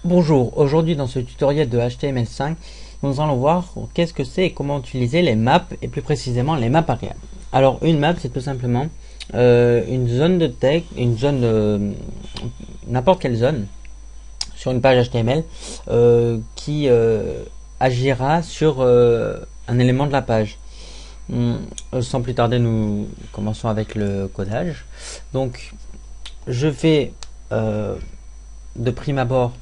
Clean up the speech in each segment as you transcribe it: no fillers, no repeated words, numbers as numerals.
Bonjour, aujourd'hui dans ce tutoriel de HTML5, nous allons voir qu'est-ce que c'est et comment utiliser les maps et plus précisément les maps area. Alors une map c'est tout simplement une zone de texte, une zone n'importe quelle zone sur une page HTML qui agira sur un élément de la page. Sans plus tarder, nous commençons avec le codage. Donc je vais de prime abord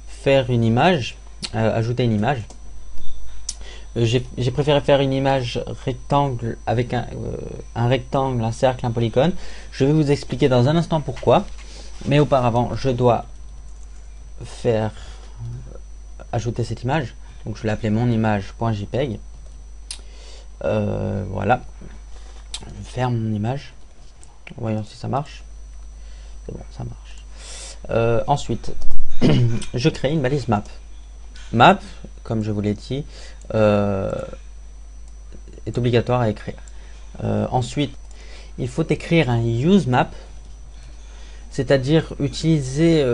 faire une image, ajouter une image. J'ai préféré faire une image rectangle avec un rectangle, un cercle, un polygone. Je vais vous expliquer dans un instant pourquoi. Mais auparavant, je dois faire ajouter cette image. Donc je vais l'appeler mon image.jpg. Voilà. Je ferme mon image. Voyons si ça marche. C'est bon, ça marche. Ensuite, je crée une balise map. Map, comme je vous l'ai dit, est obligatoire à écrire. Ensuite, il faut écrire un use map, c'est-à-dire utiliser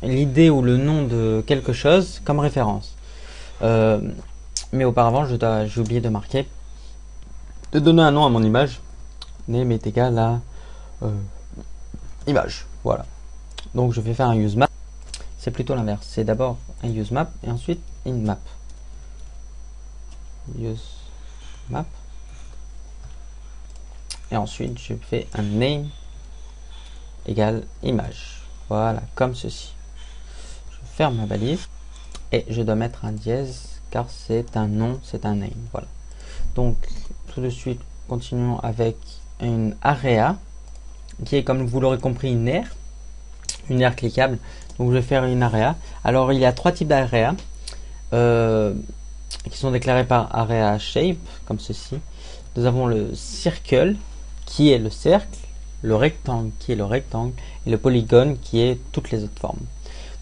l'idée ou le nom de quelque chose comme référence. Mais auparavant, j'ai oublié de marquer, de donner un nom à mon image. Name est égal à image. Voilà. Donc je vais faire un use map. C'est plutôt l'inverse. C'est d'abord un use map et ensuite une map. Use map. Et ensuite je fais un name égale image. Voilà, comme ceci. Je ferme ma balise et je dois mettre un dièse car c'est un nom, c'est un name. Voilà. Donc tout de suite, continuons avec une area qui est, comme vous l'aurez compris, une aire cliquable. Donc je vais faire une area. Alors il y a trois types d'area qui sont déclarés par area shape, comme ceci. Nous avons le circle qui est le cercle, le rectangle qui est le rectangle et le polygone qui est toutes les autres formes.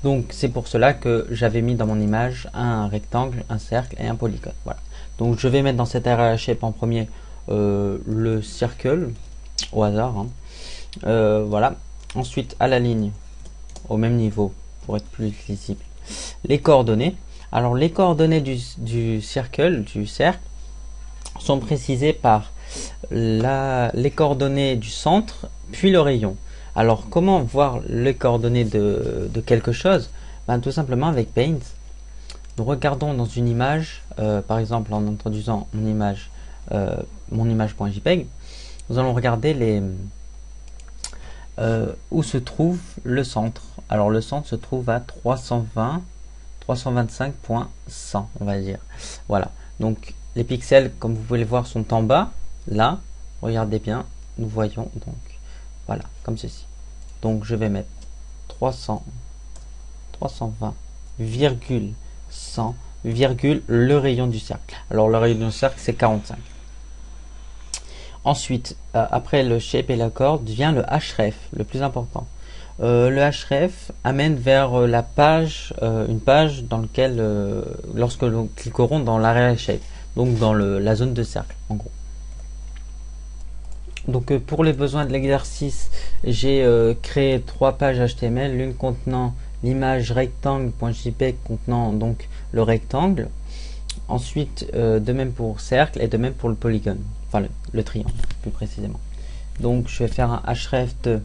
Donc c'est pour cela que j'avais mis dans mon image un rectangle, un cercle et un polygone. Voilà. Donc je vais mettre dans cette area shape en premier le circle au hasard. Voilà. Ensuite à la ligne, au même niveau pour être plus lisible, les coordonnées. Alors les coordonnées du cercle sont précisées par les coordonnées du centre puis le rayon. Alors comment voir les coordonnées de quelque chose? Tout simplement avec Paint. Nous regardons dans une image, par exemple en introduisant mon image.jpg, nous allons regarder où se trouve le centre. Alors le centre se trouve à 325.100, on va dire. Voilà. Donc les pixels, comme vous pouvez le voir, sont en bas. Là, regardez bien, nous voyons donc, voilà, comme ceci. Donc je vais mettre 320,100, le rayon du cercle. Alors le rayon du cercle, c'est 45. Ensuite, après le shape et la corde, vient le href, le plus important. Le href amène vers la page, une page dans laquelle, lorsque nous cliquerons dans l'area shape, donc dans la zone de cercle, en gros. Donc pour les besoins de l'exercice, j'ai créé trois pages HTML, l'une contenant l'image rectangle.jpg contenant donc le rectangle. Ensuite, de même pour cercle et de même pour le polygone, enfin le triangle plus précisément. Donc je vais faire un href de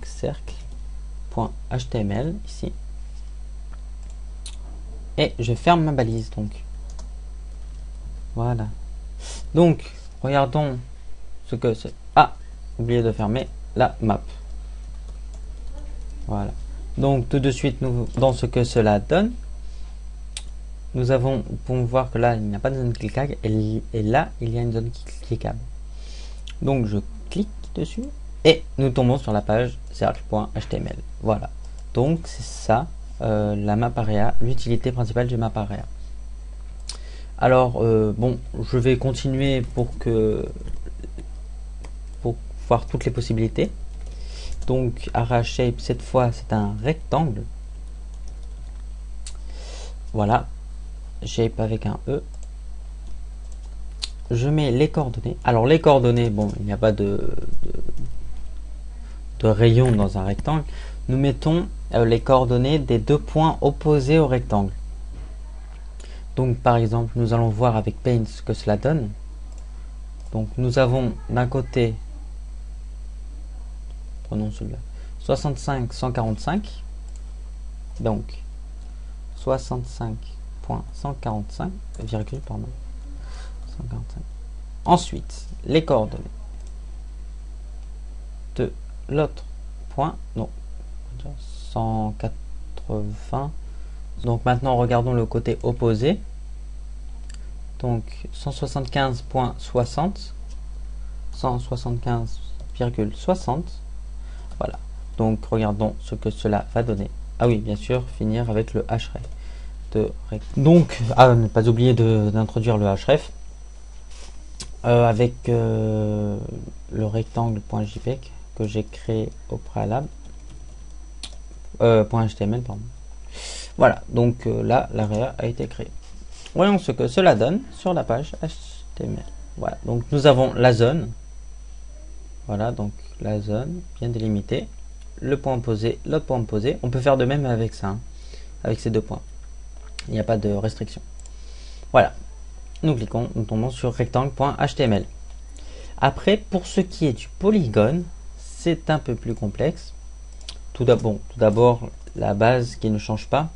cercle.html ici et je ferme ma balise. Donc voilà. Donc regardons ce que c'est. Ah, oublié de fermer la map. Voilà. Donc tout de suite, dans ce que cela donne, nous pouvons voir que là il n'y a pas de zone cliquable et là il y a une zone cliquable. Donc je clique dessus et nous tombons sur la page cercle.html. Voilà. Donc c'est ça la map area, l'utilité principale du map area. Alors bon, je vais continuer pour voir toutes les possibilités. Donc area shape, cette fois c'est un rectangle. Voilà, shape avec un E. Je mets les coordonnées. Alors les coordonnées, bon, il n'y a pas de rayon dans un rectangle, nous mettons les coordonnées des deux points opposés au rectangle. Donc par exemple, nous allons voir avec Paint ce que cela donne. Donc nous avons d'un côté, prenons celui-là, 65, 145. Donc 65.145, pardon, 145. Ensuite, les coordonnées de l'autre point, non, 180. Donc maintenant regardons le côté opposé. Donc 175.60, 175,60. Voilà. Donc regardons ce que cela va donner. Ah oui, bien sûr, finir avec le href. Donc, ne pas oublier d'introduire le href avec le rectangle.jpg que j'ai créé au préalable. .html, pardon. Voilà, donc là, l'area a été créée. Voyons ce que cela donne sur la page HTML. Voilà, donc nous avons la zone. Voilà, donc la zone bien délimitée. Le point opposé, l'autre point opposé. On peut faire de même avec ça, hein, avec ces deux points. Il n'y a pas de restriction. Voilà. Nous cliquons, nous tombons sur rectangle.html. Après, pour ce qui est du polygone, c'est un peu plus complexe. Tout d'abord, la base qui ne change pas,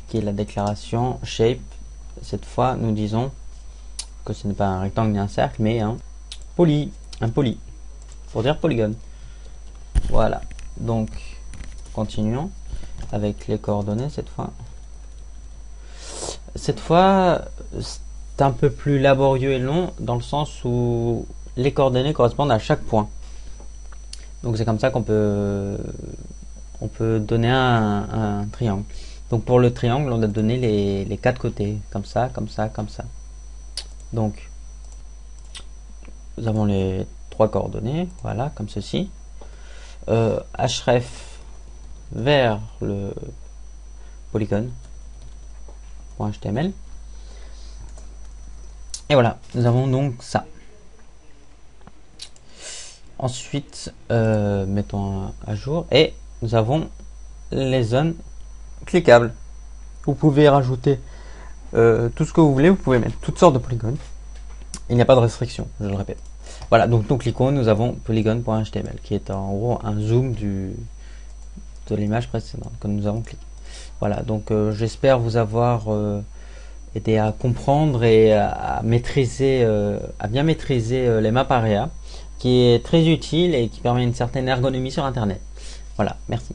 qui est la déclaration shape. Cette fois, nous disons que ce n'est pas un rectangle ni un cercle, mais un poly, pour dire polygone. Voilà. Donc, continuons avec les coordonnées cette fois. Cette fois, c'est un peu plus laborieux et long dans le sens où les coordonnées correspondent à chaque point. Donc c'est comme ça qu'on peut donner un triangle. Donc pour le triangle, on a donné les quatre côtés, comme ça, comme ça, comme ça. Donc nous avons les trois coordonnées, voilà, comme ceci. Href vers le polygone.html. Et voilà, nous avons donc ça. Ensuite, mettons à jour et nous avons les zones cliquables. Vous pouvez rajouter tout ce que vous voulez, vous pouvez mettre toutes sortes de polygones. Il n'y a pas de restriction, je le répète. Voilà, donc nous cliquons, nous avons polygone.html qui est en gros un zoom de l'image précédente que nous avons cliqué. Voilà, donc j'espère vous avoir aidé à comprendre et à maîtriser, à bien maîtriser les maps area, qui est très utile et qui permet une certaine ergonomie sur internet. Voilà, merci.